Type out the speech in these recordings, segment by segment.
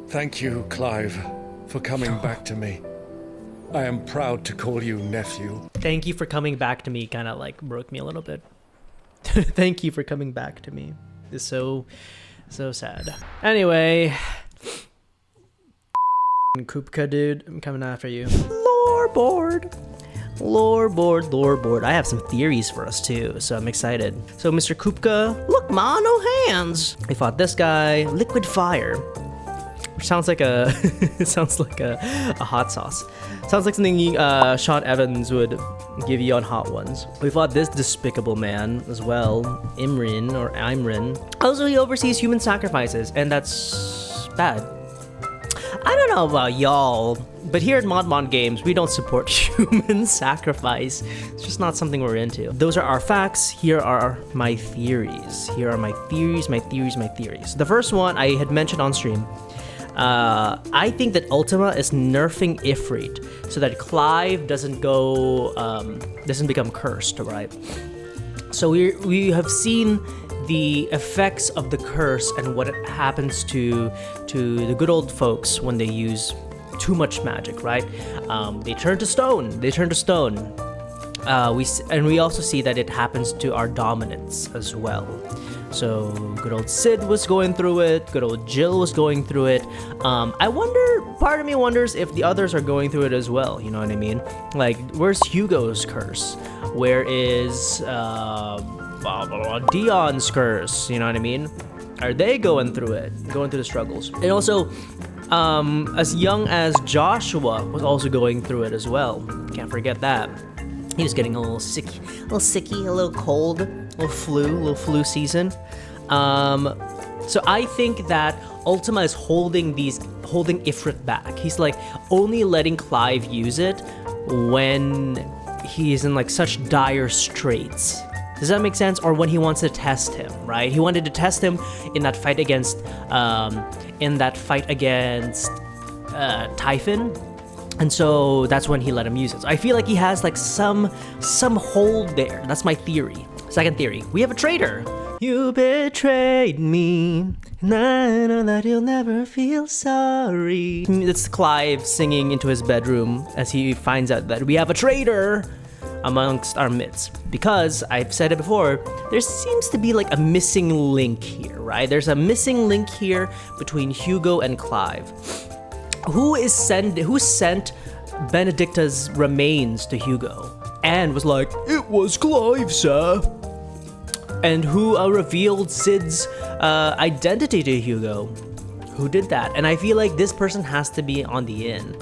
Thank you, Clive, for coming back to me. I am proud to call you nephew. Thank you for coming back to me kind of like broke me a little bit. Thank you for coming back to me. It's so sad. Anyway, Kupka dude, I'm coming after you. Lore board. I have some theories for us too, so I'm excited. So Mr. Kupka, look ma, no hands. We fought this guy, liquid fire. Which sounds like a a hot sauce. Sounds like something Sean Evans would give you on Hot Ones. We fought this despicable man as well, Imrin. Also, he oversees human sacrifices, and that's bad. I don't know about y'all, but here at Mod Games, we don't support human sacrifice. It's just not something we're into. Those are our facts. Here are my theories. The first one I had mentioned on stream. I think that Ultima is nerfing Ifrit so that Clive doesn't become cursed, right? So we have seen the effects of the curse and what happens to the good old folks when they use too much magic, right? They turn to stone. We also see that it happens to our dominants as well. So good old Sid was going through it, good old Jill was going through it. Part of me wonders if the others are going through it as well, you know what I mean? Like, where's Hugo's curse? Where is Dion's curse, you know what I mean? Are they going through the struggles? And also, as young as Joshua was also going through it as well. Can't forget that. He was getting a little sicky, a little cold, a little flu season. So I think that Ultima is holding Ifrit back. He's like only letting Clive use it when he's in like such dire straits. Does that make sense? Or when he wants to test him, right? He wanted to test him in that fight against Typhon. And so that's when he let him use it. So I feel like he has like some hold there. That's my theory. Second theory, we have a traitor. You betrayed me, and I know that you'll never feel sorry. It's Clive singing into his bedroom as he finds out that we have a traitor amongst our midst. Because, I've said it before, there seems to be like a missing link here, right? There's a missing link here between Hugo and Clive. Who sent Benedicta's remains to Hugo and was like, it was Clive, sir? And who revealed Sid's identity to Hugo? Who did that? And I feel like this person has to be on the in.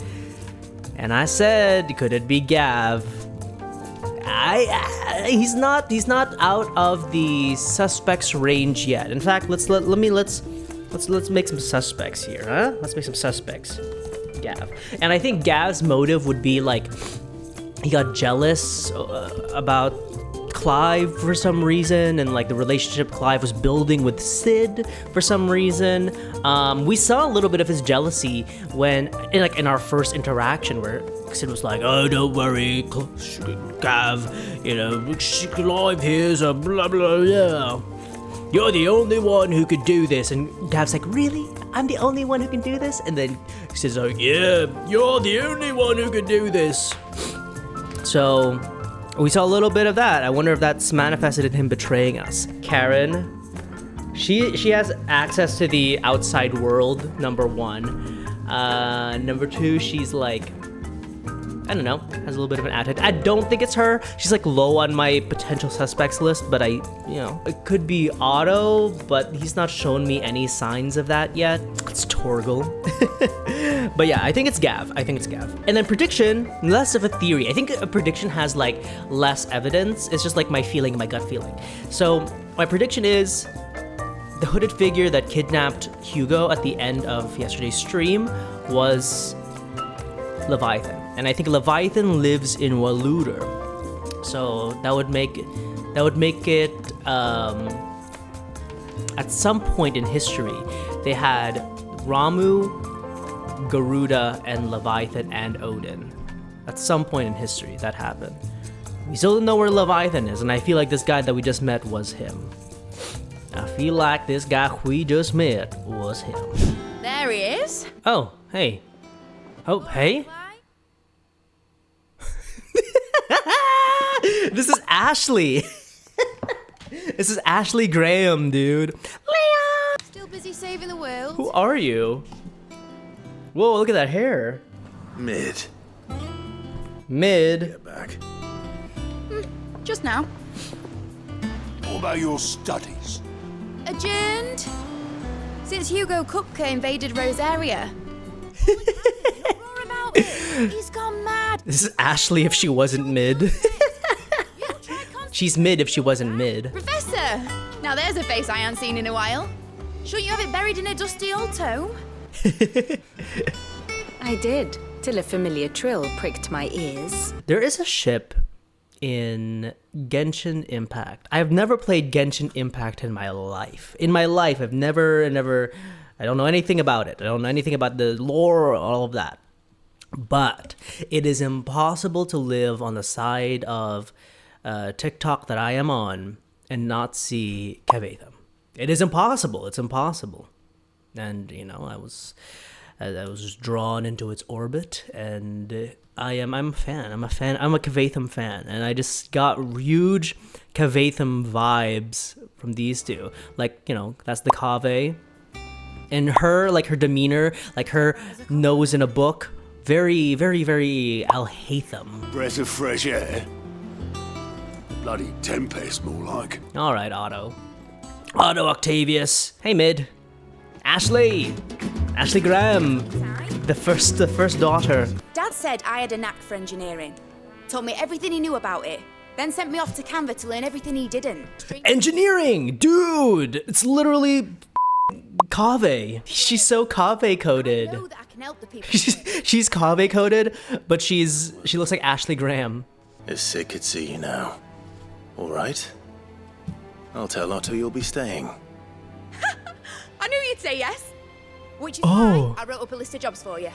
And I said, could it be Gav? He's not out of the suspects range yet. In fact, let's make some suspects here, huh? Let's make some suspects. Gav. And I think Gav's motive would be like he got jealous about Clive for some reason, and like the relationship Clive was building with Sid for some reason. We saw a little bit of his jealousy when in our first interaction where Sid was like, "Oh, don't worry, Gav, Clive here's a blah blah yeah. You're the only one who could do this." And Gav's like, really? I'm the only one who can do this? And then Sid's like, yeah, you're the only one who can do this. So we saw a little bit of that. I wonder if that's manifested in him betraying us. Karen, she has access to the outside world, number one. Number two, she's like, I don't know, has a little bit of an attitude. I don't think it's her. She's like low on my potential suspects list, but it could be Otto, but he's not shown me any signs of that yet. It's Torgal. But yeah, I think it's Gav. And then prediction, less of a theory. I think a prediction has like less evidence. It's just like my feeling, my gut feeling. So my prediction is the hooded figure that kidnapped Hugo at the end of yesterday's stream was Leviathan. And I think Leviathan lives in Waluder. So that would make it at some point in history they had Ramu, Garuda, and Leviathan and Odin. At some point in history that happened. We still don't know where Leviathan is, and I feel like this guy that we just met was him. There he is. Oh, hey. Oh, hey. This is Ashley. This is Ashley Graham, dude. Leon! Still busy saving the world. Who are you? Whoa, look at that hair. Mid. Mid. Back. Just now. What about your studies? Adjourned. Since Hugo Kupka invaded Rosaria. Roar about it. He's gone mad. This is Ashley if she wasn't mid. She's mid if she wasn't mid. Professor! Now there's a face I haven't seen in a while. Shouldn't you have it buried in a dusty old tome? I did, till a familiar trill pricked my ears. There is a ship in Genshin Impact. I've never played Genshin Impact in my life. I've never, I don't know anything about it. I don't know anything about the lore or all of that. But it is impossible to live on the side of TikTok that I am on and not see Kavatham. It is impossible. It's impossible. And, you know, I was just drawn into its orbit, and I'm a fan. I'm a Kavatham fan, and I just got huge Kavatham vibes from these two. Like, you know, that's the Kave. And her, like her demeanor, like her nose in a book, very, very, very Alhaitham. Breath of fresh air. Bloody tempest, more like. All right, Otto. Otto Octavius. Hey, Mid. Ashley Graham. The first daughter. Dad said I had a knack for engineering. Told me everything he knew about it. Then sent me off to Canva to learn everything he didn't. Engineering, dude. It's literally Kave. She's so Kave coded. I know that I can help the people. She's Kave coded, but she looks like Ashley Graham. If Sid could see you now. All right. I'll tell Otto you'll be staying. I knew you'd say yes. Which is Oh. why I wrote up a list of jobs for you.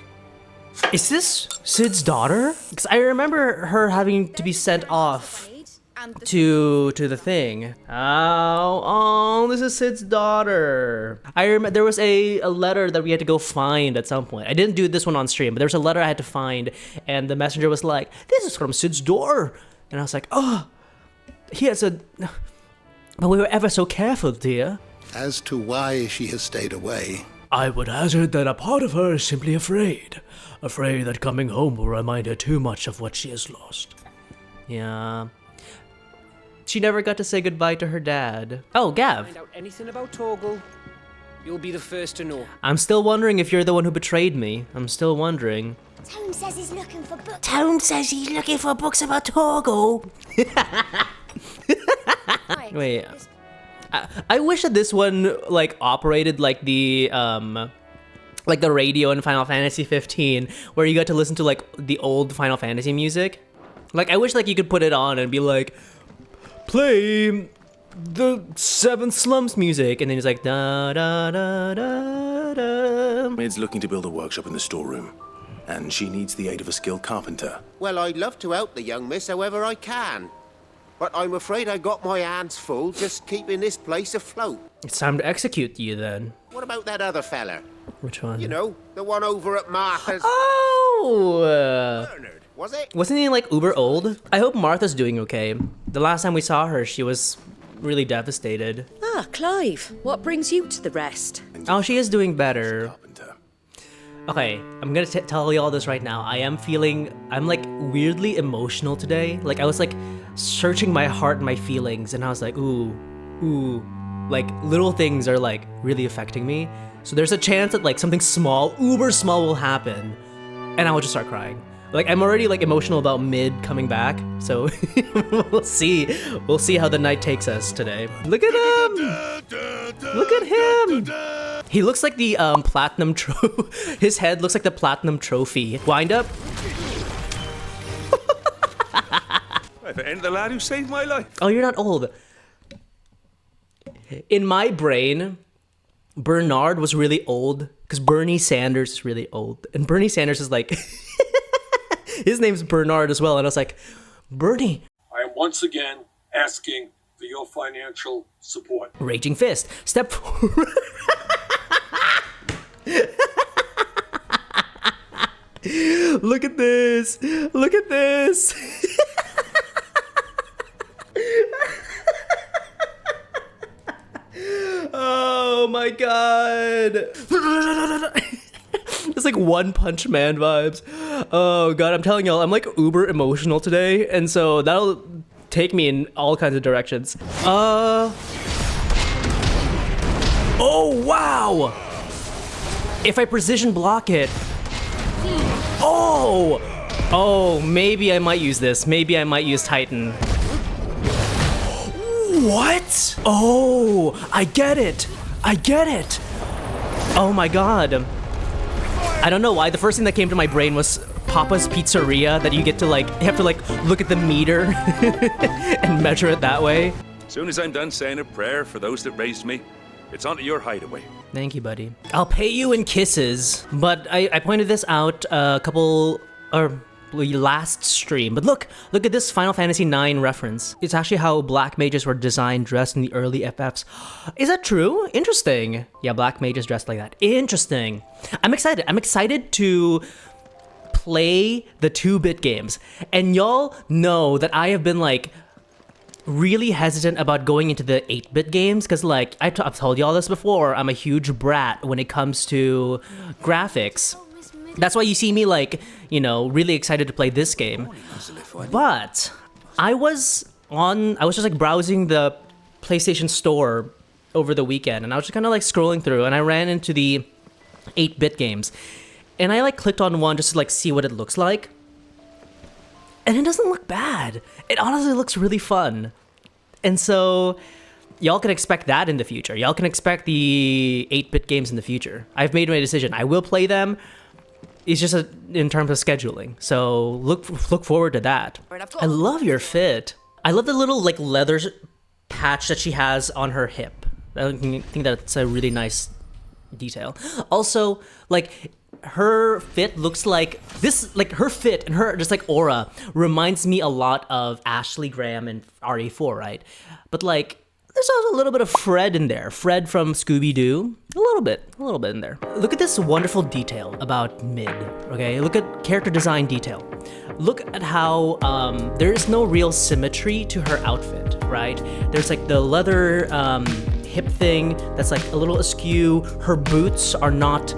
Is this Sid's daughter? Because I remember her having to be sent off to the thing. Oh, this is Sid's daughter. I remember there was a letter that we had to go find at some point. I didn't do this one on stream, but there was a letter I had to find, and the messenger was like, "This is from Sid's daughter," and I was like, "Oh, he has a." But we were ever so careful, dear. As to why she has stayed away, I would hazard that a part of her is simply afraid. Afraid that coming home will remind her too much of what she has lost. Yeah. She never got to say goodbye to her dad. Oh, Gav. Find out anything about Torgal, you'll be the first to know. I'm still wondering if you're the one who betrayed me. I'm still wondering. Tone says he's looking for books. Tone says he's looking for books about Torgal. Wait. I wish that this one like operated like the radio in Final Fantasy 15, where you got to listen to like the old Final Fantasy music. Like I wish like you could put it on and be like, play the Seven Slums music, and then it's like da da da da da. Mid's looking to build a workshop in the storeroom, and she needs the aid of a skilled carpenter. Well, I'd love to help the young miss however I can. But I'm afraid I got my hands full just keeping this place afloat. It's time to execute you then. What about that other fella? Which one? You know, the one over at Martha's. Oh! Bernard, was it? Wasn't he like uber old? I hope Martha's doing okay. The last time we saw her, she was really devastated. Ah, Clive, what brings you to the rest? Oh, she is doing better. Carpenter. Okay, I'm gonna tell you all this right now. I'm like weirdly emotional today. Like I was like searching my heart and my feelings, and I was like, ooh, like little things are like really affecting me. So there's a chance that like something small, uber small will happen, and I will just start crying. Like I'm already like emotional about Mid coming back, so we'll see how the night takes us today. Look at him! Look at him! He looks like the platinum his head looks like the platinum trophy. Wind up. At the end, the lad who saved my life. Oh, you're not old. In my brain, Bernard was really old because Bernie Sanders is really old, and Bernie Sanders is like. His name's Bernard as well, and I was like, Bernie. I am once again asking for your financial support. Raging Fist. Step forward. Look at this. Look at this. Oh my god. It's like One Punch Man vibes. Oh god, I'm telling y'all, I'm like uber emotional today, and so that'll take me in all kinds of directions. Oh wow! If I precision block it. Oh, maybe I might use this. Maybe I might use Titan. What? Oh, I get it. I get it. Oh my god. I don't know why. The first thing that came to my brain was Papa's Pizzeria, that you get to like, you have to like look at the meter and measure it that way. Soon as I'm done saying a prayer for those that raised me, it's onto your hideaway. Thank you, buddy. I'll pay you in kisses. But I pointed this out a couple, or last stream. But look at this Final Fantasy IX reference. It's actually how black mages were designed, dressed in the early FFs. Is that true? Interesting. Yeah, black mages dressed like that. Interesting. I'm excited. I'm excited to play the 2-bit games. And y'all know that I have been like really hesitant about going into the 8-bit games because like I've told y'all this before, I'm a huge brat when it comes to graphics. That's why you see me like, you know, really excited to play this game. But I was just like browsing the PlayStation Store over the weekend, and I was just kind of like scrolling through, and I ran into the 8-bit games, and I like clicked on one just to like see what it looks like. And it doesn't look bad. It honestly looks really fun. And so y'all can expect that in the future. Y'all can expect the 8-bit games in the future. I've made my decision. I will play them. It's just in terms of scheduling. So look forward to that. I love your fit. I love the little like leather patch that she has on her hip. I think that's a really nice detail. Also, like her fit looks like this, like her fit and her just like aura reminds me a lot of Ashley Graham and RE4, right? But like there's also a little bit of Fred in there. Fred from Scooby-Doo. A little bit in there. Look at this wonderful detail about Mid, okay? Look at character design detail. Look at how there is no real symmetry to her outfit, right? There's like the leather hip thing that's like a little askew. Her boots are not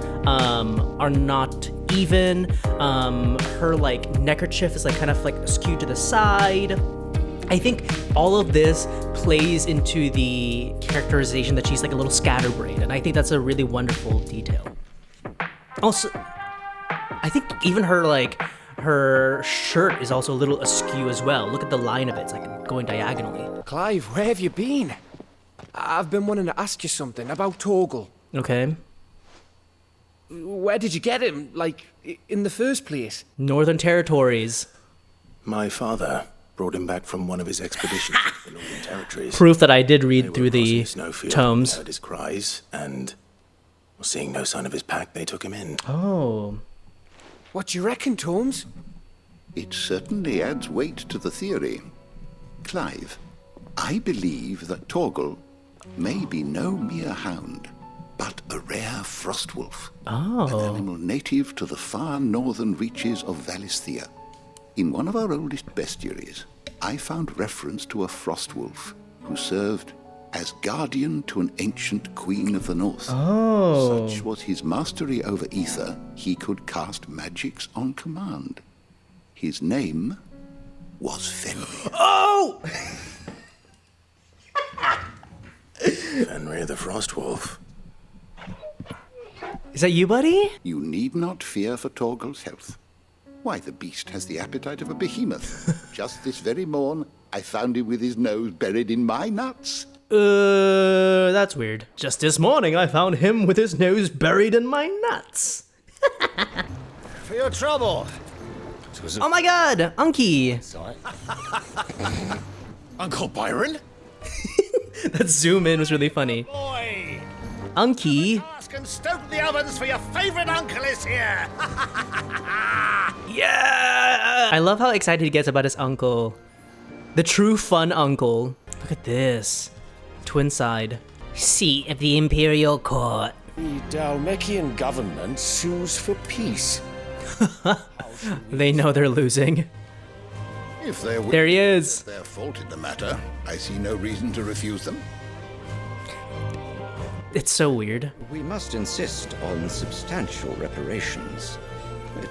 even. Her like neckerchief is like kind of like askew to the side. I think all of this plays into the characterization that she's like a little scatterbrained, and I think that's a really wonderful detail. Also, I think even her shirt is also a little askew as well. Look at the line of it, it's like going diagonally. Clive, where have you been? I've been wanting to ask you something about Torgal. Okay. Where did you get him, like, in the first place? Northern Territories. My father brought him back from one of his expeditions to the Northern Territories. Proof that I did read through the tomes. Heard his cries, and seeing no sign of his pack, they took him in. Oh. What do you reckon, Tomes? It certainly adds weight to the theory. Clive, I believe that Torgal may be no mere hound, but a rare frostwolf. Oh. An animal native to the far northern reaches of Valisthea. In one of our oldest bestiaries, I found reference to a frostwolf who served as guardian to an ancient queen of the north. Oh. Such was his mastery over ether, he could cast magics on command. His name was Fenrir. Oh! Fenrir the Frostwolf. Is that you, buddy? You need not fear for Torgal's health. Why, the beast has the appetite of a behemoth. Just this very morn, I found him with his nose buried in my nuts. That's weird. Just this morning, I found him with his nose buried in my nuts. For your trouble. Oh my god, Unky. Uncle Byron? That zoom in was really funny. Boy! Unky. Ask and stoke the ovens for your favorite uncle is here! Yeah! I love how excited he gets about his uncle. The true fun uncle. Look at this. Twin side. Seat of the Imperial Court. The Dalmekian government sues for peace. They know they're losing. If they're There he is. their fault in the matter, I see no reason to refuse them. It's so weird. We must insist on substantial reparations.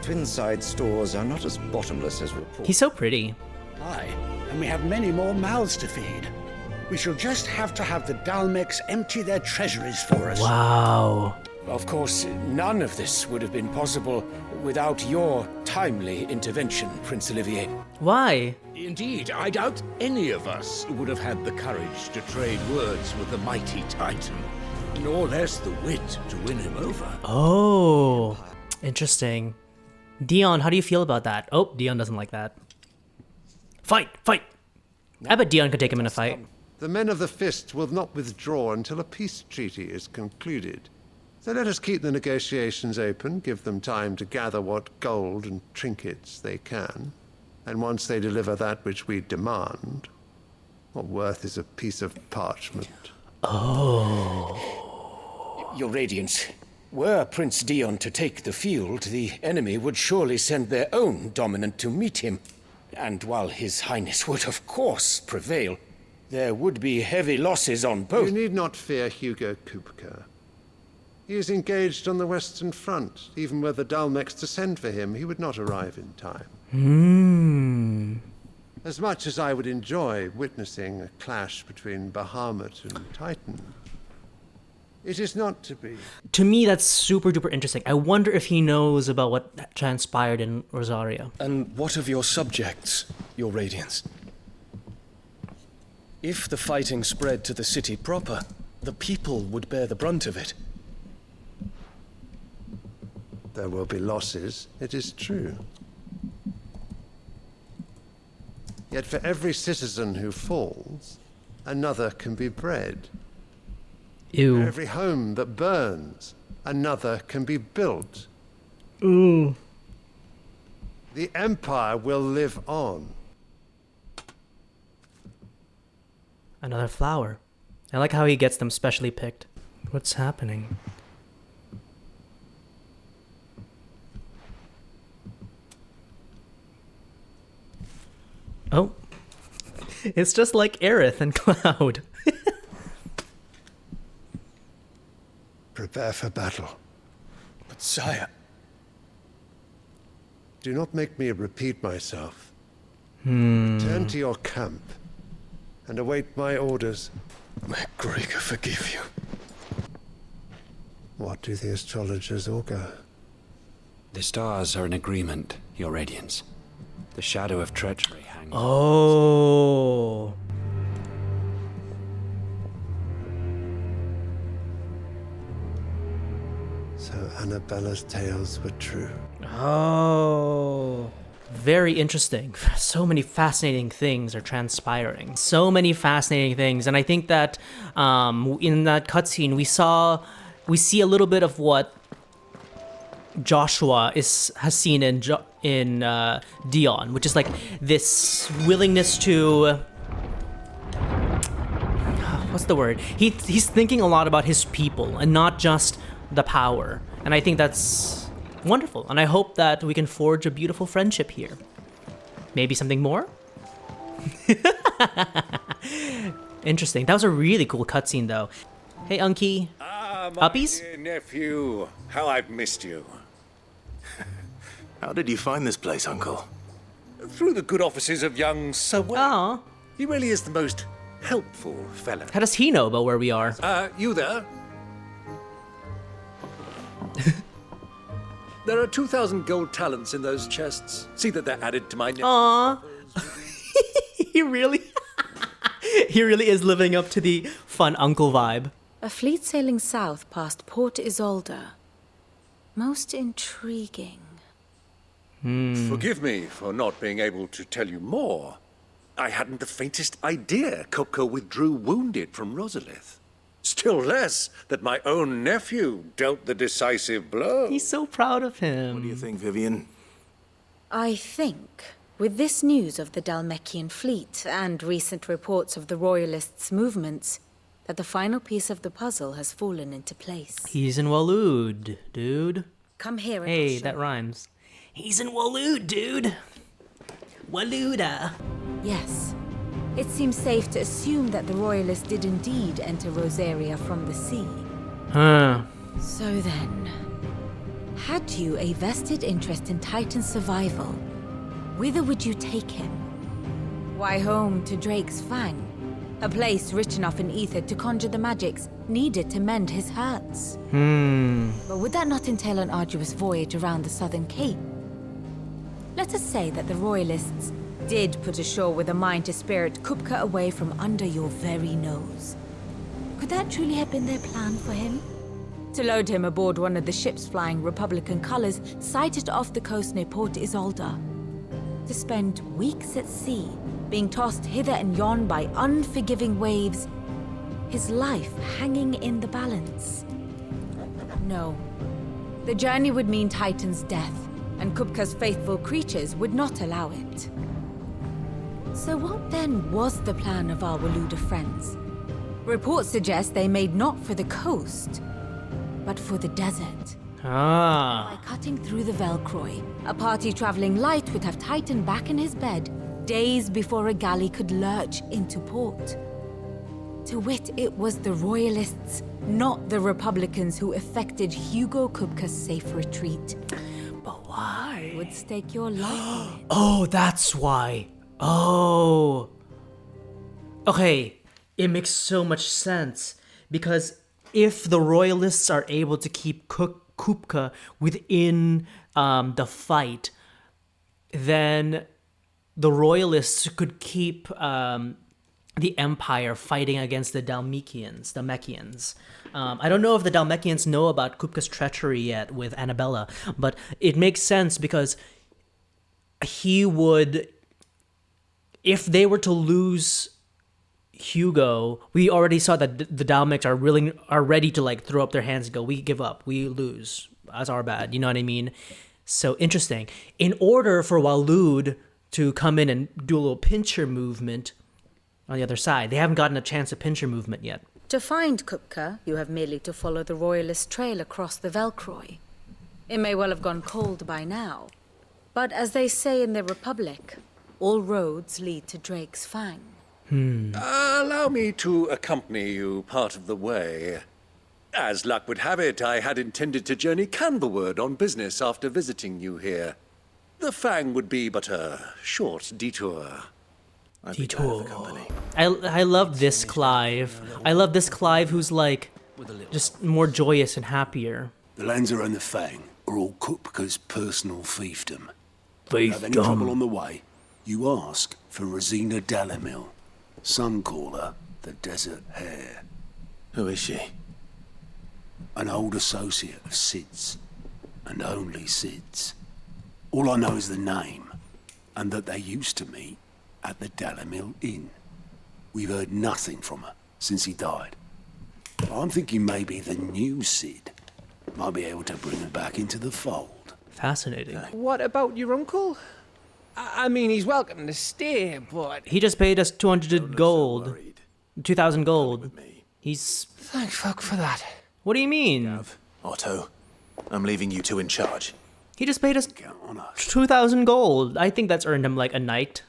Twinside stores are not as bottomless as reported. He's so pretty. Aye, and we have many more mouths to feed. We shall just have to have the Dalmecs empty their treasuries for us. Wow. Of course, none of this would have been possible without your timely intervention, Prince Olivier. Why? Indeed, I doubt any of us would have had the courage to trade words with the mighty Titan, nor less the wit to win him over. Oh, interesting. Dion, how do you feel about that? Oh, Dion doesn't like that. Fight, fight. I bet Dion could take him in a fight. The men of the Fist will not withdraw until a peace treaty is concluded. So let us keep the negotiations open, give them time to gather what gold and trinkets they can. And once they deliver that which we demand, what worth is a piece of parchment? Oh. Your Radiance, were Prince Dion to take the field, the enemy would surely send their own dominant to meet him. And while His Highness would of course prevail, there would be heavy losses on both. You need not fear Hugo Kupka. He is engaged on the Western Front. Even were the Dalmecs to send for him, he would not arrive in time. As much as I would enjoy witnessing a clash between Bahamut and Titan, it is not to be. To me, that's super duper interesting. I wonder if he knows about what transpired in Rosaria. And what of your subjects, your Radiance? If the fighting spread to the city proper, the people would bear the brunt of it. There will be losses, it is true. Yet for every citizen who falls, another can be bred. Ew. For every home that burns, another can be built. Ooh. The Empire will live on. Another flower. I like how he gets them specially picked. What's happening? Oh. It's just like Aerith and Cloud. Prepare for battle. But sire... Do not make me repeat myself. Return to your camp and await my orders. May Gregor forgive you. What do the astrologers augur? The stars are in agreement, your Radiance. The shadow of treachery hangs... Oh. So Annabella's tales were true. Oh. Very interesting. So many fascinating things are transpiring. So many fascinating things. And I think that in that cutscene, we see a little bit of what Joshua has seen in Dion, which is like this willingness to... What's the word? He's thinking a lot about his people and not just the power. And I think that's wonderful. And I hope that we can forge a beautiful friendship here. Maybe something more? Interesting. That was a really cool cutscene, though. Hey, Unky. Uppies? Dear nephew, how I've missed you. How did you find this place, Uncle? Through the good offices of young Sir Wayne. Aw. He really is the most helpful fella. How does he know about where we are? You there? There are 2,000 gold talents in those chests. See that they're added to my... Aww. He really is living up to the fun uncle vibe. A fleet sailing south past Port Isolde. Most intriguing. Forgive me for not being able to tell you more. I hadn't the faintest idea Kupka withdrew wounded from Rosalith. Still less that my own nephew dealt the decisive blow. He's so proud of him. What do you think, Vivian? I think, with this news of the Dalmecian fleet and recent reports of the Royalists' movements, that the final piece of the puzzle has fallen into place. He's in Waloed, dude. Come here and Hey, I'll show that you. rhymes. He's in Waloed, dude. Waluda. Yes. It seems safe to assume that the Royalists did indeed enter Rosaria from the sea. Huh. So then, had you a vested interest in Titan's survival, whither would you take him? Why, home to Drake's Fang, a place rich enough in ether to conjure the magics needed to mend his hurts. But would that not entail an arduous voyage around the southern cape? Let us say that the Royalists did put ashore with a mind to spirit Kupka away from under your very nose. Could that truly have been their plan for him? To load him aboard one of the ships flying Republican colors sighted off the coast near Port Isolde. To spend weeks at sea, being tossed hither and yon by unforgiving waves, his life hanging in the balance. No. The journey would mean Titan's death, and Kupka's faithful creatures would not allow it. So what then was the plan of our Waluda friends? Reports suggest they made not for the coast, but for the desert. By cutting through the Velcroy, a party traveling light would have Titan back in his bed days before a galley could lurch into port. To wit, it was the Royalists, not the Republicans, who effected Hugo Kupka's safe retreat. But why? You would stake your life on it. Oh, that's why. Oh. Okay, it makes so much sense. Because if the Royalists are able to keep Kupka within the fight, then the Royalists could keep the Empire fighting against the Dalmekians. I don't know if the Dalmekians know about Kupka's treachery yet with Annabella, but it makes sense because he would, if they were to lose Hugo, we already saw that the Dalmecs are ready to like throw up their hands and go, we give up, we lose, that's our bad, you know what I mean? So interesting. In order for Waloed to come in and do a little pincher movement on the other side, they haven't gotten a chance of pincher movement yet. To find Kupka, you have merely to follow the Royalist trail across the Velcroy. It may well have gone cold by now, but as they say in the Republic, all roads lead to Drake's Fang. Allow me to accompany you part of the way. As luck would have it, I had intended to journey Canberward on business after visiting you here. The Fang would be but a short detour. I love this Clive. I love this Clive who's like just more joyous and happier. The Lancer and the Fang are all Kupka's personal fiefdom. If you have any trouble on the way, you ask for Rosina Dalamil, Suncaller, the Desert Hare. Who is she? An old associate of Sid's, and only Sid's. All I know is the name, and that they used to meet at the Dalamil Inn. We've heard nothing from her since he died. I'm thinking maybe the new Sid might be able to bring her back into the fold. Fascinating. What about your uncle? I mean, he's welcome to stay, but... He just paid us 200 gold. 2,000 gold. He's... Thank fuck for that. What do you mean? Otto, I'm leaving you two in charge. He just paid us 2,000 gold. I think that's earned him like a night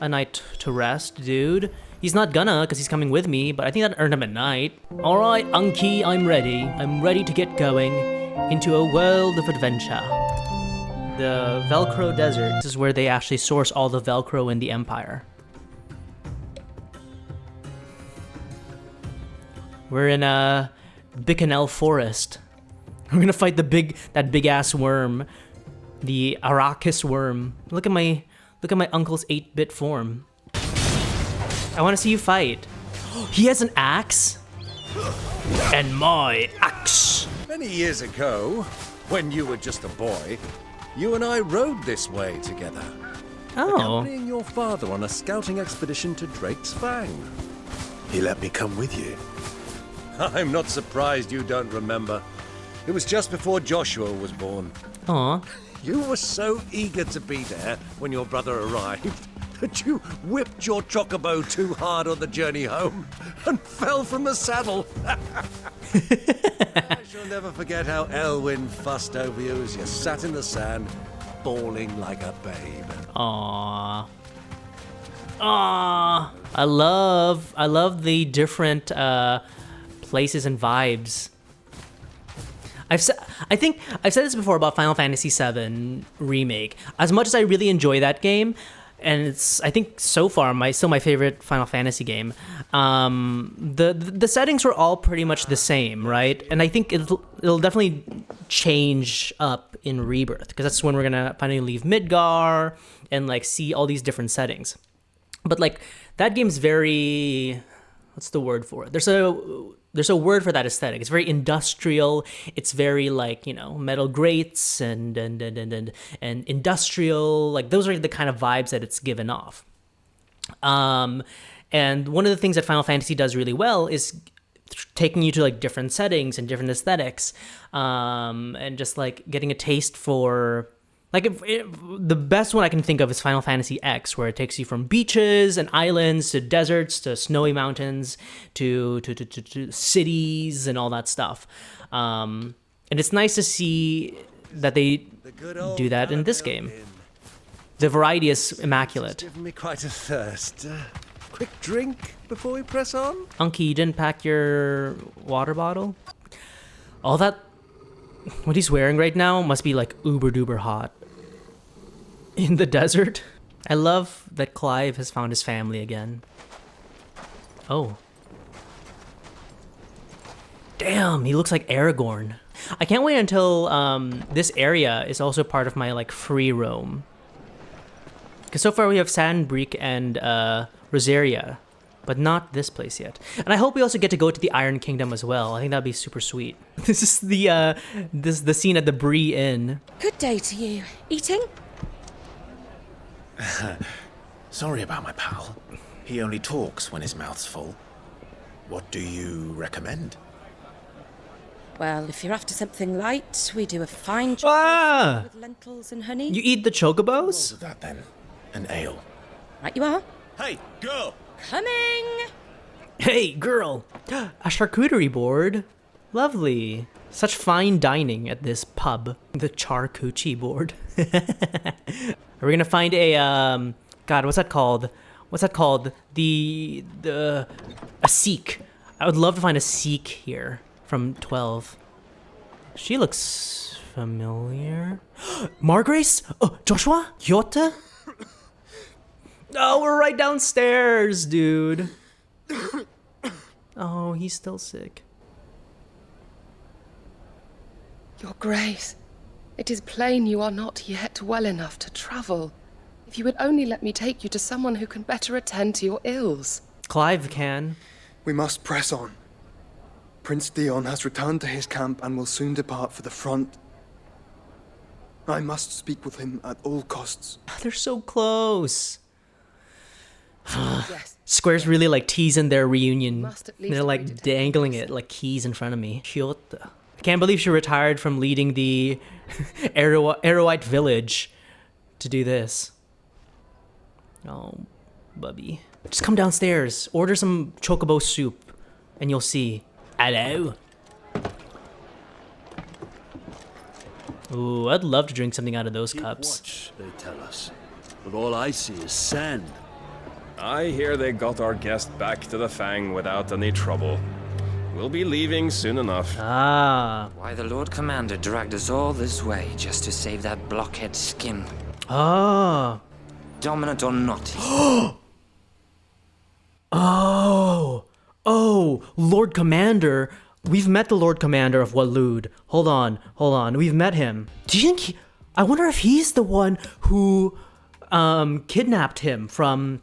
to rest, dude. He's not gonna, because he's coming with me, but I think that earned him a night. Alright, Unky, I'm ready. I'm ready to get going into a world of adventure. The Velcro Desert. This is where they actually source all the Velcro in the Empire. We're in a Bicanel Forest. We're gonna fight that big ass worm, the Arrakis worm. Look at my uncle's 8-bit form. I want to see you fight. He has an axe, and my axe. Many years ago, when you were just a boy, you and I rode this way together. Accompanying your father on a scouting expedition to Drake's Fang. He let me come with you. I'm not surprised you don't remember. It was just before Joshua was born. Aw. You were so eager to be there when your brother arrived that you whipped your chocobo too hard on the journey home and fell from the saddle. I shall never forget how Elwyn fussed over you as you sat in the sand, bawling like a babe. Aww. Aww. I love the different places and vibes. I think I've said this before about Final Fantasy VII Remake. As much as I really enjoy that game, and it's, I think so far still my favorite Final Fantasy game, the settings were all pretty much the same, right? And I think it'll definitely change up in Rebirth, because that's when we're gonna finally leave Midgar and like see all these different settings. But like that game's very, what's the word for it? There's a word for that aesthetic. It's very industrial. It's very like, you know, metal grates and industrial. Like those are the kind of vibes that it's given off. And one of the things that Final Fantasy does really well is taking you to like different settings and different aesthetics, and just like getting a taste for. Like, the best one I can think of is Final Fantasy X, where it takes you from beaches and islands to deserts to snowy mountains to cities and all that stuff. And it's nice to see that they do that in this game. The variety is immaculate. Giving me quite a thirst. Quick drink before we press on? Unky, you didn't pack your water bottle? All that, what he's wearing right now must be like uber duper hot. In the desert. I love that Clive has found his family again. Oh. Damn, he looks like Aragorn. I can't wait until this area is also part of my like free roam. Because so far we have Sanbreque and Rosaria, but not this place yet. And I hope we also get to go to the Iron Kingdom as well. I think that'd be super sweet. This is the scene at the Bree Inn. Good day to you. Eating? Sorry about my pal. He only talks when his mouth's full. What do you recommend? Well, if you're after something light, we do a fine chocolate with lentils and honey. You eat the chocobos? That then. An ale. Right you are. Hey, girl! Coming! Hey, girl! A charcuterie board. Lovely. Such fine dining at this pub. The charcuterie board. Are we gonna find a God, what's that called? What's that called? A Sikh. I would love to find a Sikh here from 12. She looks familiar. Margrace? Oh, Joshua? Yota? Oh, we're right downstairs, dude. Oh, he's still sick. Your Grace, it is plain you are not yet well enough to travel. If you would only let me take you to someone who can better attend to your ills. Clive can. We must press on. Prince Dion has returned to his camp and will soon depart for the front. I must speak with him at all costs. They're so close. Square's really like teasing their reunion. They're like dangling it like keys in front of me. Hyota. I can't believe she retired from leading the Arrowite village to do this. Oh, bubby. Just come downstairs, order some chocobo soup, and you'll see. Hello. Ooh, I'd love to drink something out of those cups. Watch, they tell us. But all I see is sand. I hear they got our guest back to the Fang without any trouble. We'll be leaving soon enough. Ah. Why the Lord Commander dragged us all this way just to save that blockhead skin. Ah. Dominant or not. Oh. Oh, Lord Commander. We've met the Lord Commander of Waloed. Hold on. We've met him. Do you think I wonder if he's the one who kidnapped him from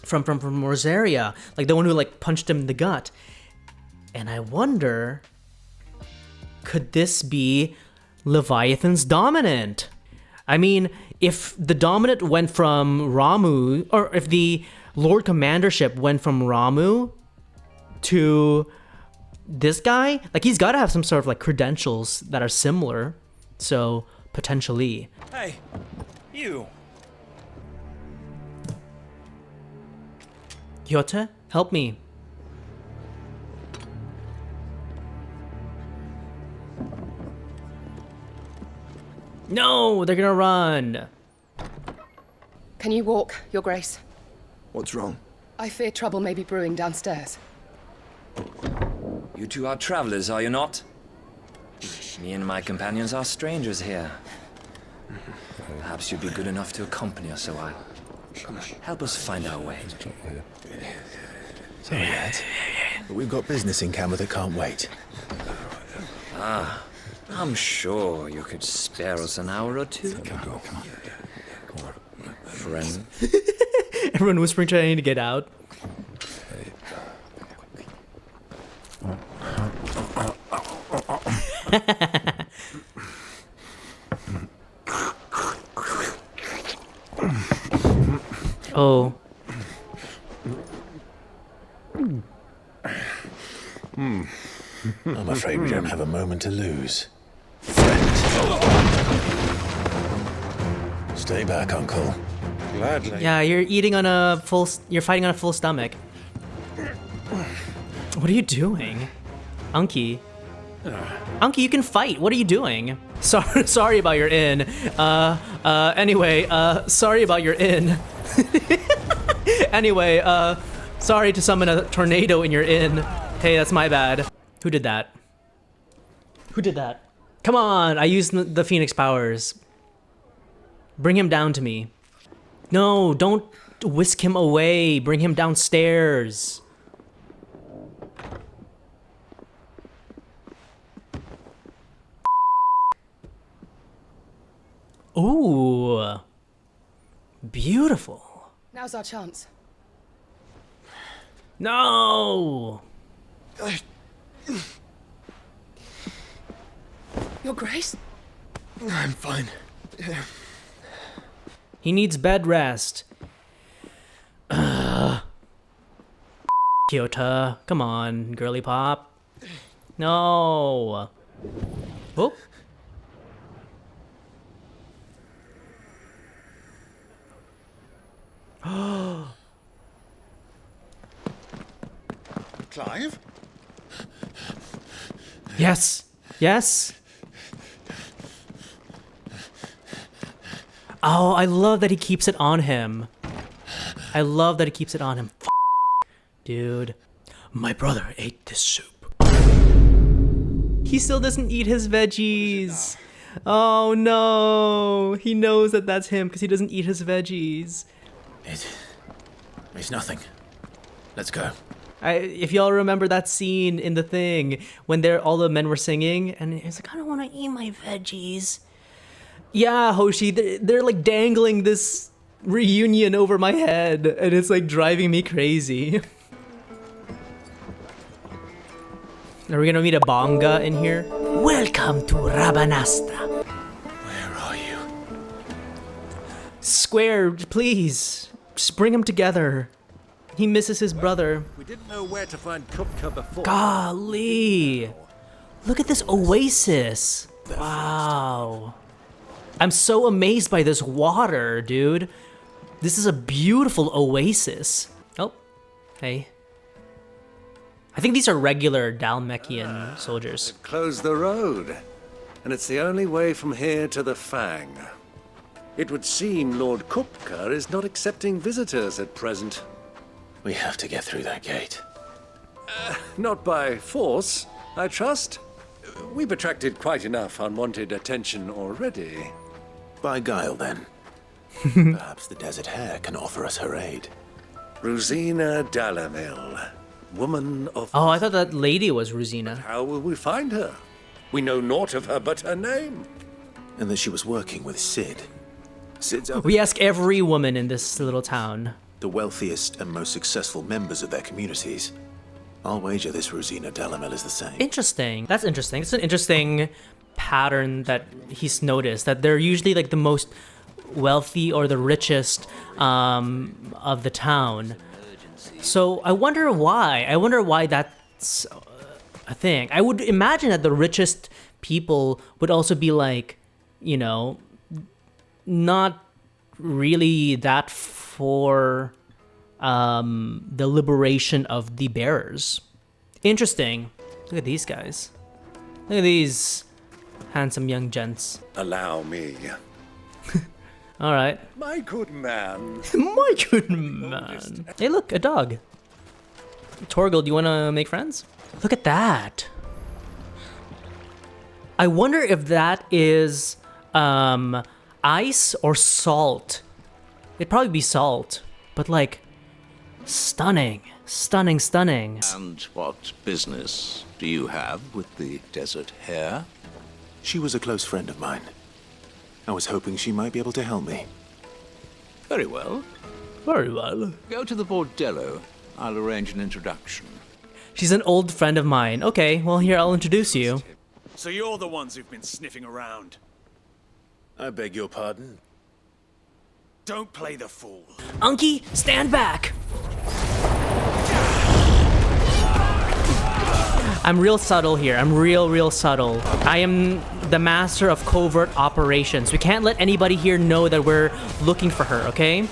Rosaria, like the one who like punched him in the gut. And I wonder, could this be Leviathan's dominant? I mean, if the dominant went from Ramu, or if the Lord Commandership went from Ramu to this guy, like he's got to have some sort of like credentials that are similar. So potentially. Hey, you. Yota, help me. No, they're gonna run. Can you walk, Your Grace? What's wrong? I fear trouble may be brewing downstairs. You two are travelers, are you not? Me and my companions are strangers here. Perhaps you'd be good enough to accompany us a while. Help us find our way. Sorry, lads, but we've got business in camera that can't wait. Ah, I'm sure you could spare us an hour or two. Come on. Friend. Everyone whispering, trying to get out. Oh. I'm afraid we don't have a moment to lose. Stay back, Uncle. Gladly. Yeah, you're eating on a full. You're fighting on a full stomach. What are you doing, Unky? Unky, you can fight. What are you doing? Sorry about your inn. Anyway, sorry about your inn. Anyway, sorry to summon a tornado in your inn. Hey, that's my bad. Who did that? Who did that? Come on, I used the Phoenix powers. Bring him down to me. No, don't whisk him away. Bring him downstairs. Ooh. Beautiful. Now's our chance. No! Your Grace? I'm fine. He needs bed rest. Kyota, come on, girly pop. No. Oh. Clive? Yes. Yes. Oh, I love that he keeps it on him. I love that he keeps it on him. Dude. My brother ate this soup. He still doesn't eat his veggies. Oh no. He knows that that's him because he doesn't eat his veggies. It's nothing. Let's go. If y'all remember that scene in The Thing when all the men were singing and he's like, I don't want to eat my veggies. Yeah, Hoshi, they're like dangling this reunion over my head and it's like driving me crazy. Are we gonna meet a Bonga in here? Welcome to Rabanastra. Where are you? Square, please. Just bring them together. He misses his brother. We didn't know where to find Kupka before. Golly. Look at this oasis. Wow. I'm so amazed by this water, dude. This is a beautiful oasis. Oh, hey. I think these are regular Dalmekian soldiers. Closed the road, and it's the only way from here to the Fang. It would seem Lord Kupka is not accepting visitors at present. We have to get through that gate. Not by force, I trust. We've attracted quite enough unwanted attention already. By guile, then. Perhaps the Desert Hare can offer us her aid. Rosina Dalamil, woman of... Oh, I thought that lady was Rosina. How will we find her? We know naught of her but her name. And that she was working with Sid. Sid's We ask every woman in this little town. The wealthiest and most successful members of their communities. I'll wager this Rosina Dalamil is the same. Interesting. That's interesting. It's an interesting pattern that he's noticed, that they're usually like the most wealthy or the richest of the town. So I wonder why. I wonder why that's a thing. I would imagine that the richest people would also be like, you know, not really that for the liberation of the bearers. Interesting. Look at these guys. Look at these handsome young gents. Allow me. All right. My good man. My good man. Hey, look, a dog. Torgal, do you want to make friends? Look at that. I wonder if that is ice or salt. It'd probably be salt, but like stunning, stunning, stunning. And what business do you have with the desert hare? She was a close friend of mine. I was hoping she might be able to help me. Very well. Very well. Go to the bordello. I'll arrange an introduction. She's an old friend of mine. Okay, well here, I'll introduce you. So you're the ones who've been sniffing around. I beg your pardon? Don't play the fool. Unky, stand back! I'm real subtle here. I'm real subtle. I am the master of covert operations. We can't let anybody here know that we're looking for her, okay?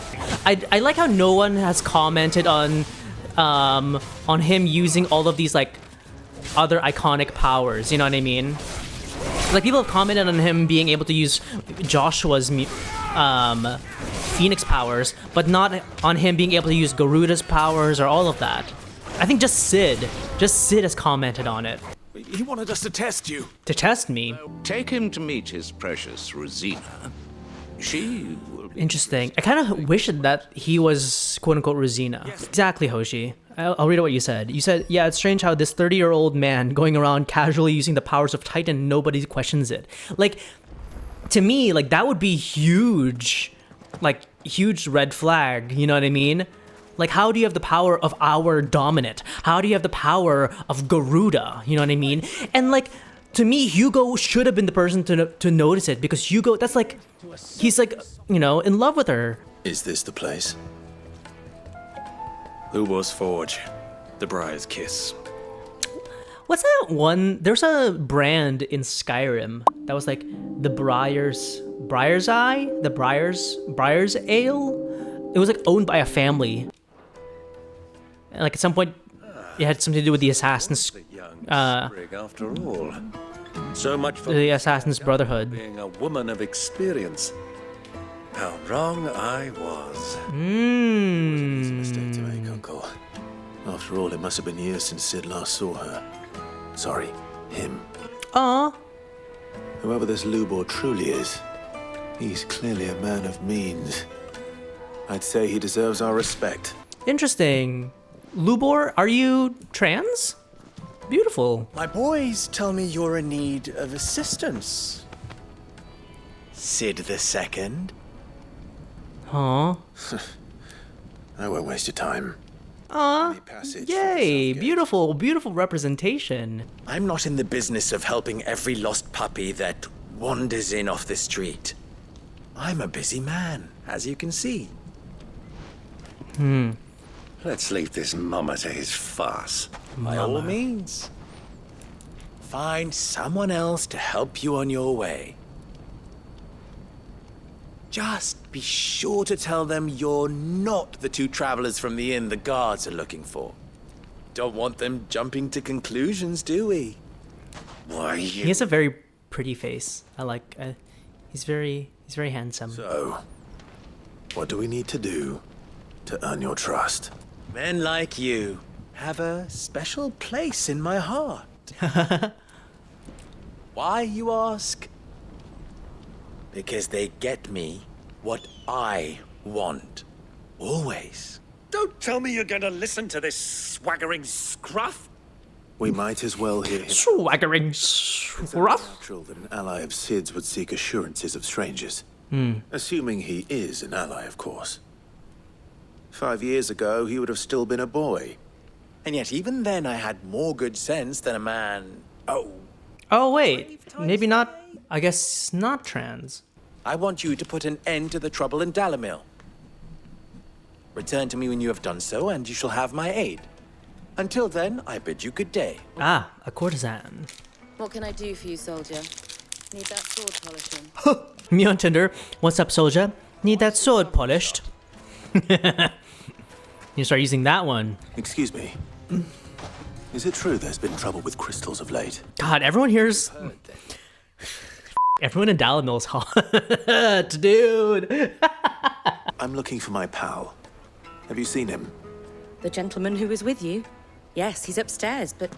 I like how no one has commented on him using all of these like other iconic powers, you know what I mean? Like people have commented on him being able to use Joshua's Phoenix powers, but not on him being able to use Garuda's powers or all of that. I think just Sid has commented on it. He wanted us to test you. To test me? Take him to meet his precious Rosina. She will be... Interesting. I kind of wish that he was quote-unquote Rosina. Yes. Exactly, Hoshi. I'll read what you said. You said, yeah, it's strange how this 30-year-old man going around casually using the powers of Titan, nobody questions it. Like, to me, like, that would be huge. Like, huge red flag, you know what I mean? Like, how do you have the power of our dominant? How do you have the power of Garuda? You know what I mean? And like, to me, Hugo should have been the person to notice it, because Hugo, that's like, he's like, you know, in love with her. Is this the place? Lubo's Forge. The Briar's Kiss. What's that one? There's a brand in Skyrim that was like the Briar's Eye? The Briar's Ale? It was like owned by a family. And like at some point, it had something to do with the Assassin's, after all. So much for the Assassin's Brotherhood. Being a woman of experience. How wrong I was. It was an easy mistake to make, Uncle. After all, it must have been years since Sid last saw her. Sorry, him. Aw. Whoever this Lubor truly is, he's clearly a man of means. I'd say he deserves our respect. Interesting. Lubor, are you trans? Beautiful. My boys tell me you're in need of assistance. Sid the Second. Huh? I won't waste your time. Aw, yay, beautiful, beautiful representation. I'm not in the business of helping every lost puppy that wanders in off the street. I'm a busy man, as you can see. Let's leave this mummer to his farce. By all means. Find someone else to help you on your way. Just be sure to tell them you're not the two travelers from the inn the guards are looking for. Don't want them jumping to conclusions, do we? Why, He has a very pretty face. I like. He's very handsome. So, what do we need to do to earn your trust? Men like you have a special place in my heart. Why, you ask? Because they get me what I want. Always. Don't tell me you're going to listen to this swaggering scruff. We might as well hear him. Swaggering It's scruff. natural that an ally of Sid's would seek assurances of strangers. Hmm. Assuming he is an ally, of course. 5 years ago, he would have still been a boy. And yet even then I had more good sense than a man... Oh wait, maybe not. I guess not trans. I want you to put an end to the trouble in Dalamil. Return to me when you have done so, and you shall have my aid. Until then, I bid you good day. Ah, a courtesan. What can I do for you, soldier? Need that sword polishing? Me on Tinder. What's up, soldier? Need that sword polished. You start using that one. Excuse me. Is it true there's been trouble with crystals of late? God, everyone here's... Everyone in Dalamil's hot, dude. I'm looking for my pal. Have you seen him? The gentleman who was with you? Yes, he's upstairs, but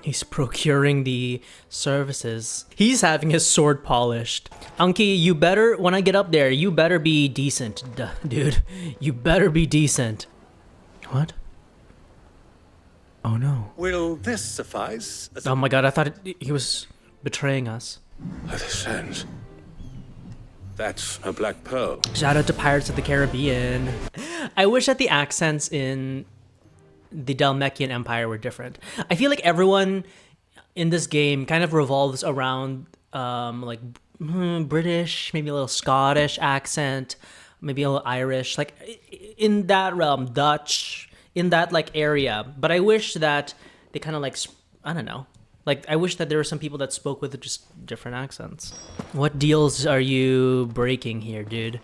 He's procuring the services. He's having his sword polished. Unky, you better, when I get up there, you better be decent, dude. You better be decent. What? Oh no. Will this suffice? Oh my god, I thought he was betraying us. This ends. That's a black pearl. Shout out to Pirates of the Caribbean. I wish that the accents in the Dalmekian Empire were different. I feel like everyone in this game kind of revolves around like British, maybe a little Scottish accent, maybe a little Irish, like in that realm, Dutch, in that like area. But I wish that they kind of like, I don't know, like I wish that there were some people that spoke with just different accents. What deals are you breaking here, dude?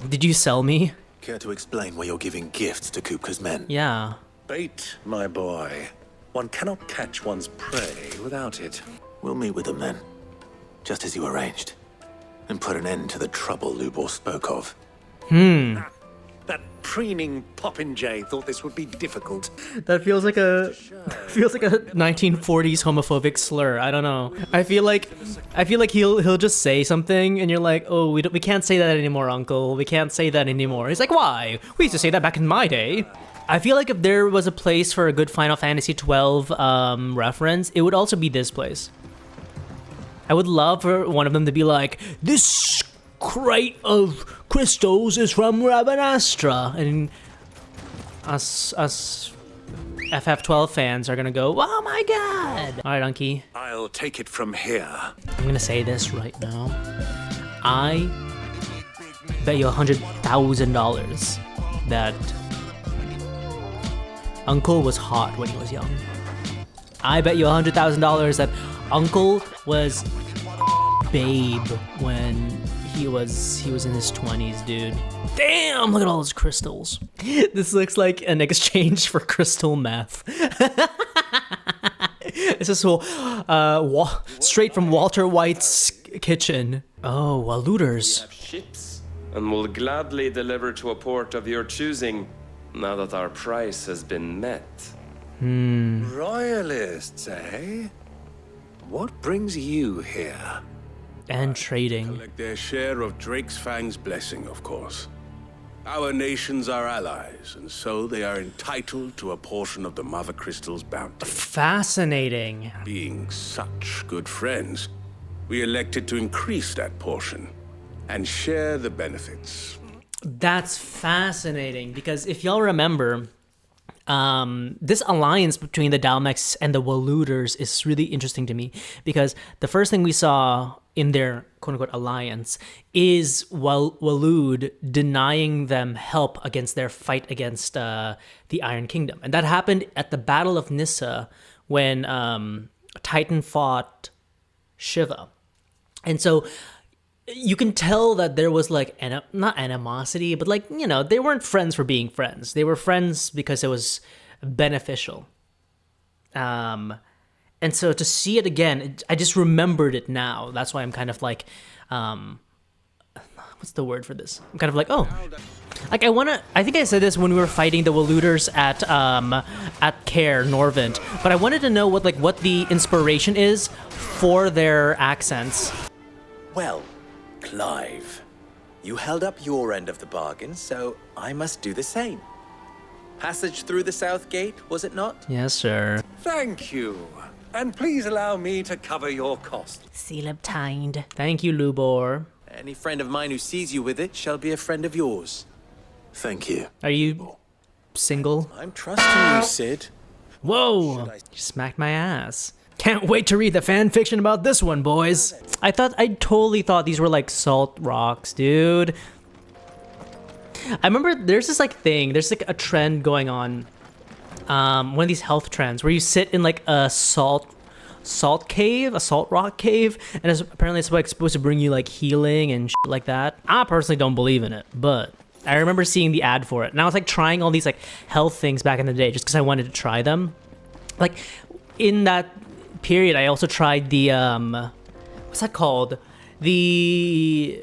Did you sell me? Care to explain why you're giving gifts to Kupka's men? Yeah. Bait, my boy. One cannot catch one's prey without it. We'll meet with them then, just as you arranged, and put an end to the trouble Lubor spoke of. That preening popinjay thought this would be difficult. That feels like a 1940s homophobic slur. I don't know. I feel like he'll just say something and you're like, "Oh, we can't say that anymore, uncle. We can't say that anymore." He's like, "Why? We used to say that back in my day." I feel like if there was a place for a good Final Fantasy 12 reference, it would also be this place. I would love for one of them to be like, "This crate of crystals is from Rabanastra," and us FF12 fans are gonna go, "Oh my god!" All right, Unky. I'll take it from here. I'm gonna say this right now. I bet you $100,000 that Uncle was hot when he was young. I bet you $100,000 that Uncle was babe when he was in his 20s, dude. Damn, look at all those crystals. This looks like an exchange for crystal meth. This is so straight from Walter White's kitchen. Oh, looters. We have ships and will gladly deliver to a port of your choosing now that our price has been met. Royalists, eh? What brings you here? And trading. Collect their share of Drake's Fang's blessing, of course. Our nations are allies, and so they are entitled to a portion of the Mother Crystal's bounty. Fascinating. Being such good friends, we elected to increase that portion and share the benefits. That's fascinating because if y'all remember, this alliance between the Dalmex and the Walooters is really interesting to me because the first thing we saw in their quote-unquote alliance is Walood denying them help against their fight against the Iron Kingdom. And that happened at the Battle of Nyssa when Titan fought Shiva. And so you can tell that there was like, not animosity, but like, you know, they weren't friends for being friends. They were friends because it was beneficial. And so to see it again, I just remembered it now. That's why I'm kind of like, what's the word for this? I'm kind of like, oh, like I think I said this when we were fighting the Walooters at Care Norvent, but I wanted to know what the inspiration is for their accents. Well, Clive, you held up your end of the bargain, so I must do the same. Passage through the South Gate, was it not? Yes, sir. Thank you. And please allow me to cover your cost. Seal obtained. Thank you, Lubor. Any friend of mine who sees you with it shall be a friend of yours. Thank you. Are you single? I'm trusting you, Sid. Whoa! You smacked my ass. Can't wait to read the fan fiction about this one, boys. I totally thought these were like salt rocks, dude. I remember there's this like thing, there's like a trend going on. One of these health trends where you sit in like a salt cave, a salt rock cave, and apparently it's like supposed to bring you like healing and shit like that. I personally don't believe in it, but I remember seeing the ad for it, and I was like trying all these like health things back in the day just because I wanted to try them. Like in that period, I also tried the what's that called? The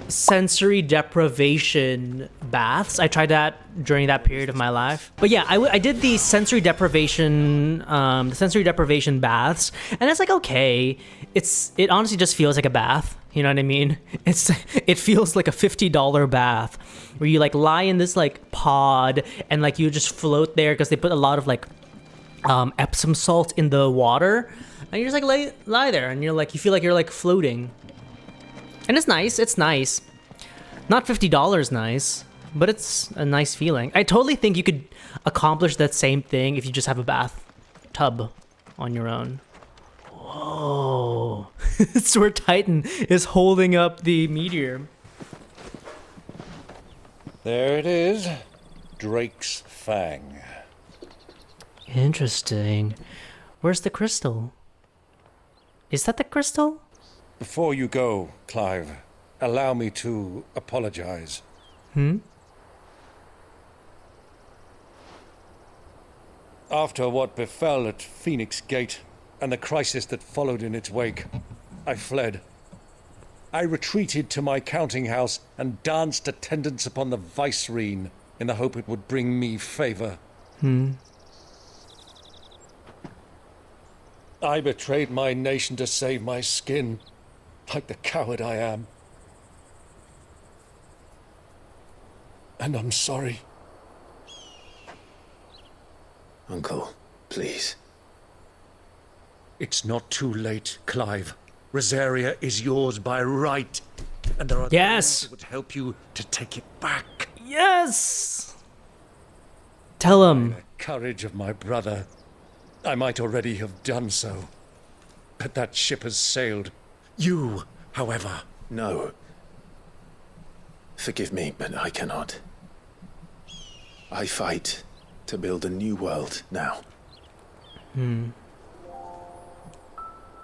sensory deprivation baths. I tried that during that period of my life. But yeah, I did the sensory deprivation baths, and it's like, okay, it honestly just feels like a bath. You know what I mean? It feels like a $50 bath where you like lie in this like pod and like you just float there because they put a lot of like Epsom salt in the water, and you just like lie there and you're like, you feel like you're like floating. And it's nice. Not $50 nice, but it's a nice feeling. I totally think you could accomplish that same thing if you just have a bathtub on your own. Whoa. Sword Titan is holding up the meteor. There it is. Drake's Fang. Interesting. Where's the crystal? Is that the crystal? Before you go, Clive, allow me to apologize. After what befell at Phoenix Gate and the crisis that followed in its wake, I fled. I retreated to my counting house and danced attendance upon the vicereine in the hope it would bring me favor. I betrayed my nation to save my skin, like the coward I am. And I'm sorry. Uncle, please. It's not too late, Clive. Rosaria is yours by right. And there are Yes. those who would help you to take it back. Yes! Tell him. The courage of my brother. I might already have done so. But that ship has sailed. You, however. No. Forgive me, but I cannot. I fight to build a new world now.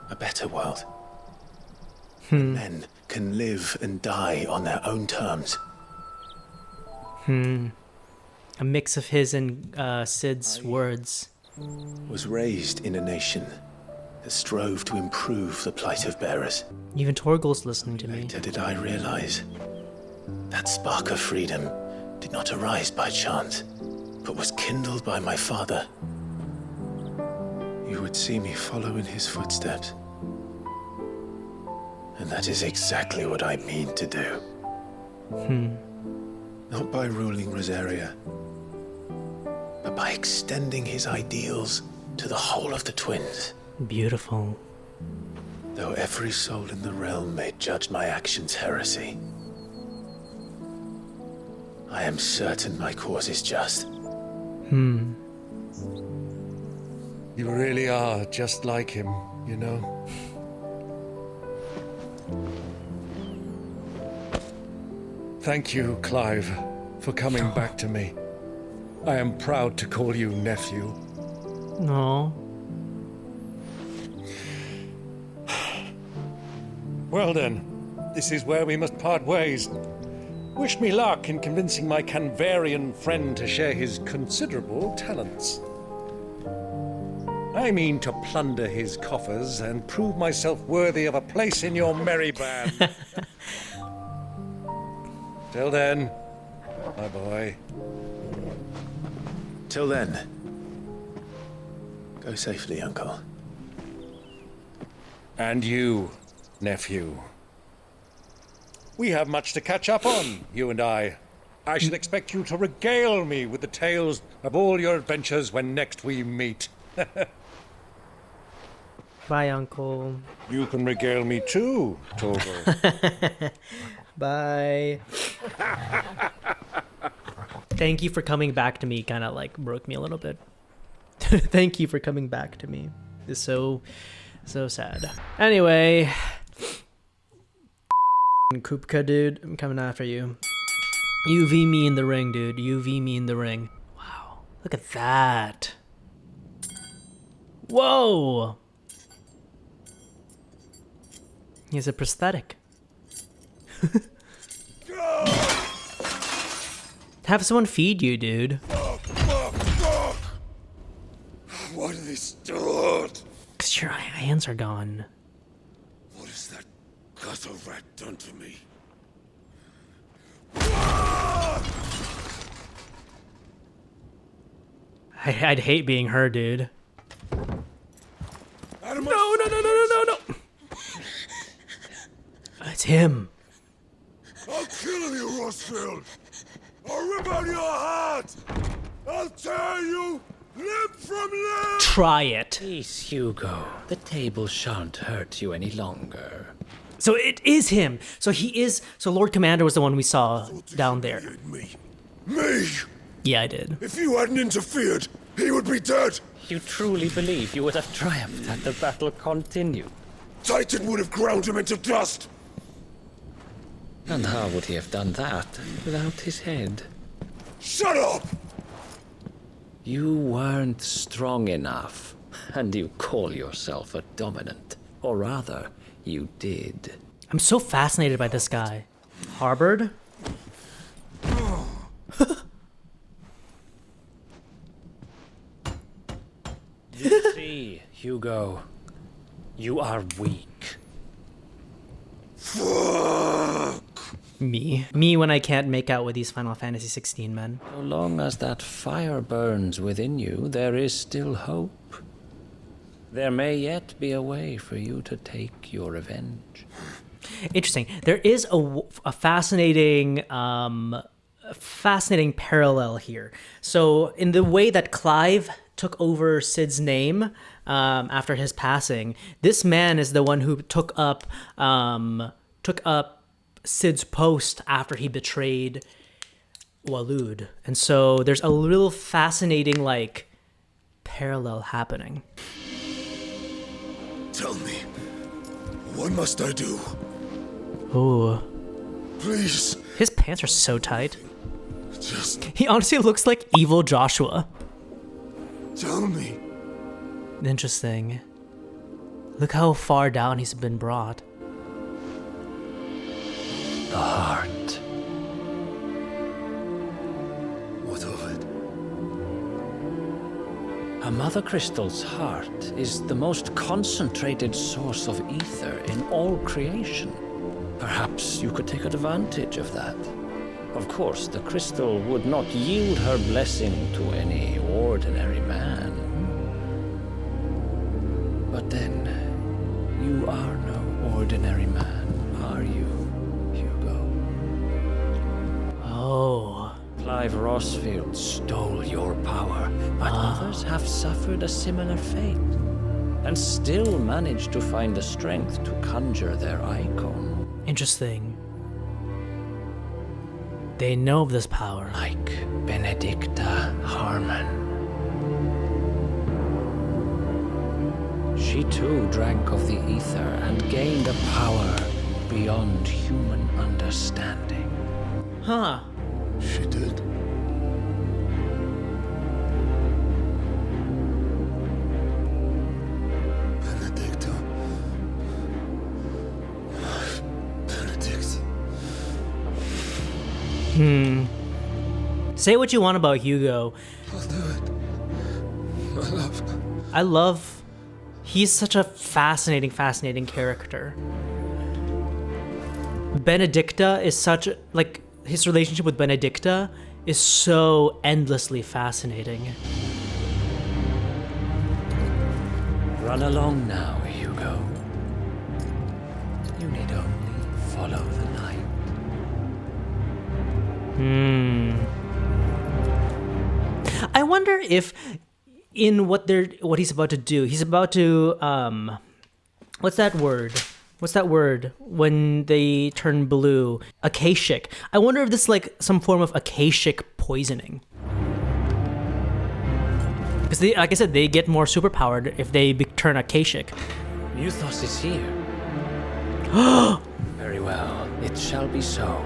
A better world. Men can live and die on their own terms. A mix of his and Sid's words. Was raised in a nation that strove to improve the plight of bearers. Even Torgal's listening to me. Later did I realize that spark of freedom did not arise by chance, but was kindled by my father. You would see me follow in his footsteps. And that is exactly what I mean to do. Not by ruling Rosaria, but by extending his ideals to the whole of the twins. Beautiful. Though every soul in the realm may judge my actions heresy, I am certain my cause is just. You really are just like him, you know? Thank you, Clive, for coming back to me. I am proud to call you nephew. No. Well then, this is where we must part ways. Wish me luck in convincing my Canvarian friend to share his considerable talents. I mean to plunder his coffers and prove myself worthy of a place in your merry band. Till then, my boy. Till then, go safely, Uncle. And you, nephew. We have much to catch up on, you and I. I should expect you to regale me with the tales of all your adventures when next we meet. Bye, Uncle. You can regale me too, Torgal. Bye. Thank you for coming back to me. Kind of like broke me a little bit. Thank you for coming back to me. It's so sad. Anyway, Kupka, dude, I'm coming after you. UV me in the ring, dude. UV me in the ring. Wow, look at that. Whoa. He has a prosthetic. Have someone feed you, dude. What are they stored? Cause your hands are gone. What done to me. I'd hate being her, dude. No. It's him. I'll kill you, Rosfield. I'll rip out your heart. I'll tear you limb from limb. Try it. Peace, Hugo. The table shan't hurt you any longer. So it is him. So Lord Commander was the one we saw down there. Me? Yeah, I did. If you hadn't interfered, he would be dead. You truly believe you would have triumphed had the battle continued? Titan would have ground him into dust. And how would he have done that without his head? Shut up! You weren't strong enough, and you call yourself a dominant. Or rather, you did. I'm so fascinated by this guy. Harbored? You see, Hugo, you are weak. Me when I can't make out with these Final Fantasy 16 men. So long as that fire burns within you, there is still hope. There may yet be a way for you to take your revenge. Interesting. There is a fascinating parallel here. So in the way that Clive took over Cid's name after his passing, this man is the one who took up Cid's post after he betrayed Waloed. And so there's a little fascinating parallel happening. Tell me, what must I do? Ooh. Please. His pants are so tight. Just He honestly looks like evil Joshua. tell me. Interesting. Look how far down he's been brought. The heart. What of it? A mother crystal's heart is the most concentrated source of ether in all creation. Perhaps you could take advantage of that. Of course, the crystal would not yield her blessing to any ordinary man. But then, you are no ordinary man, are you, Hugo? Oh. Clive Rosfield stole your power, but others have suffered a similar fate, and still managed to find the strength to conjure their icon. Interesting. They know of this power. Like Benedicta Harmon. She too drank of the ether and gained a power beyond human understanding. Huh. She did. Benedicta. Benedict. Say what you want about Hugo. I'll do it. My love. I love... He's such a fascinating character. Benedicta is such... his relationship with Benedicta is so endlessly fascinating. Run along now, Hugo. You need only follow the light. I wonder if in what he's about to do, he's about to what's that word? What's that word when they turn blue? Akashic. I wonder if this is some form of Akashic poisoning. Because like I said, they get more superpowered if they turn Akashic. Muthos is here. Very well, it shall be so.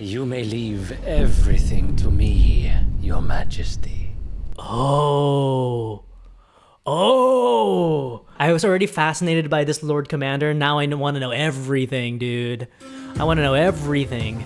You may leave everything to me, Your Majesty. Oh, I was already fascinated by this Lord Commander. Now I want to know everything, dude. I want to know everything.